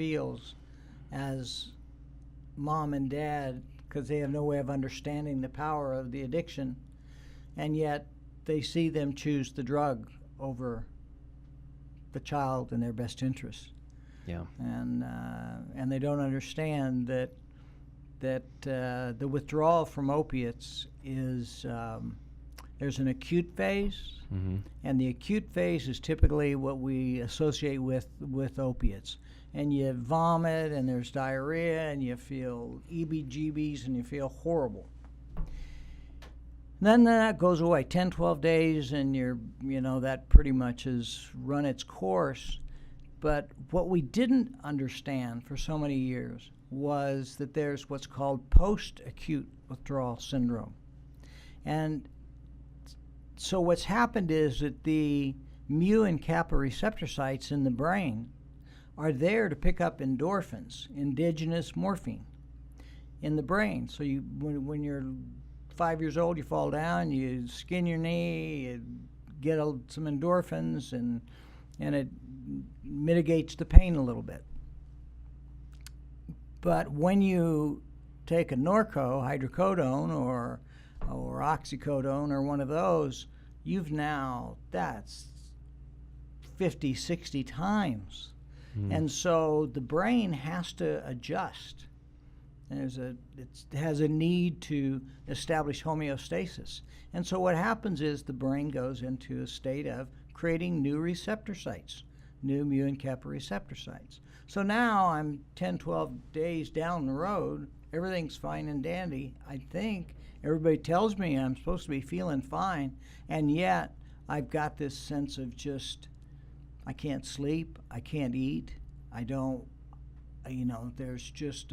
feels as mom and dad, because they have no way of understanding the power of the addiction, and yet they see them choose the drug over the child in their best interest. Yeah. And they don't understand that the withdrawal from opiates is there's an acute phase, and the acute phase is typically what we associate with opiates. And you vomit, and there's diarrhea, and you feel EBGBs, and you feel horrible. Then that goes away, 10, 12 days, and that pretty much has run its course. But what we didn't understand for so many years was that there's what's called post-acute withdrawal syndrome. And so what's happened is that the mu and kappa receptor sites in the brain are there to pick up endorphins, endogenous morphine, in the brain. So when you're 5 years old, you fall down, you skin your knee, you get some endorphins, and it mitigates the pain a little bit. But when you take a Norco, hydrocodone, or oxycodone, or one of those, that's 50, 60 times. And so the brain has to adjust. It has a need to establish homeostasis. And so what happens is the brain goes into a state of creating new receptor sites, new mu and kappa receptor sites. So now I'm 10, 12 days down the road, everything's fine and dandy. I think everybody tells me I'm supposed to be feeling fine, and yet I've got this sense of just, I can't sleep, I can't eat, there's just,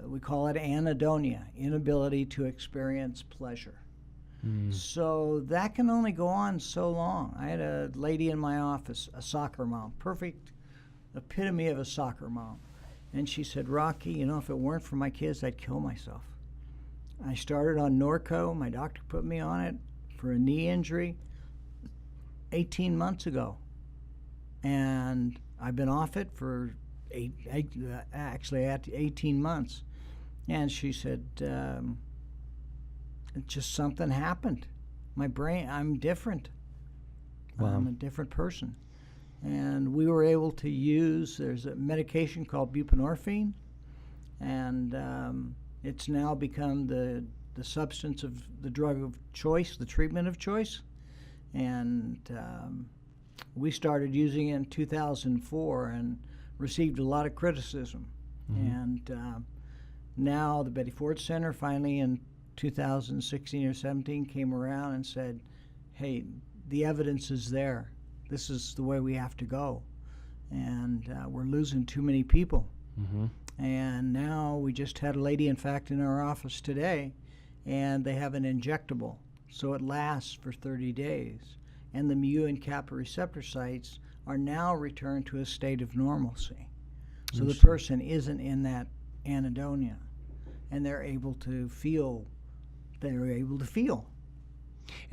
we call it anhedonia, inability to experience pleasure. So that can only go on so long. I had a lady in my office, a soccer mom, perfect epitome of a soccer mom. And she said, Rocky, if it weren't for my kids, I'd kill myself. I started on Norco. My doctor put me on it for a knee injury 18 months ago. And I've been off it for 18 months. And she said, just something happened. My brain, I'm different. Wow. I'm a different person. And we were able to use, there's a medication called buprenorphine, and it's now become the substance of the drug of choice, the treatment of choice. And we started using it in 2004 and received a lot of criticism. And now the Betty Ford Center finally in 2016 or 17 came around and said, hey, the evidence is there. This is the way we have to go. And we're losing too many people. And now we just had a lady, in fact, in our office today, and they have an injectable. So it lasts for 30 days. And the mu and kappa receptor sites are now returned to a state of normalcy. So the person isn't in that anhedonia, and they're able to feel. And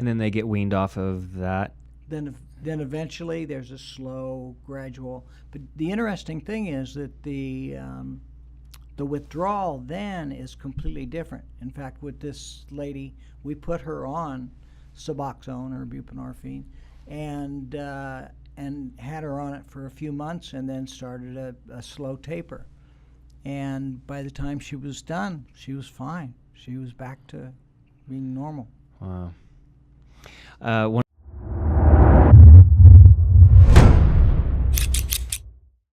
then they get weaned off of that. Then eventually there's a slow, gradual. But the interesting thing is that the withdrawal then is completely different. In fact, with this lady, we put her on Suboxone or buprenorphine, and had her on it for a few months, and then started a slow taper. And by the time she was done, she was fine. She was back to being normal. Wow.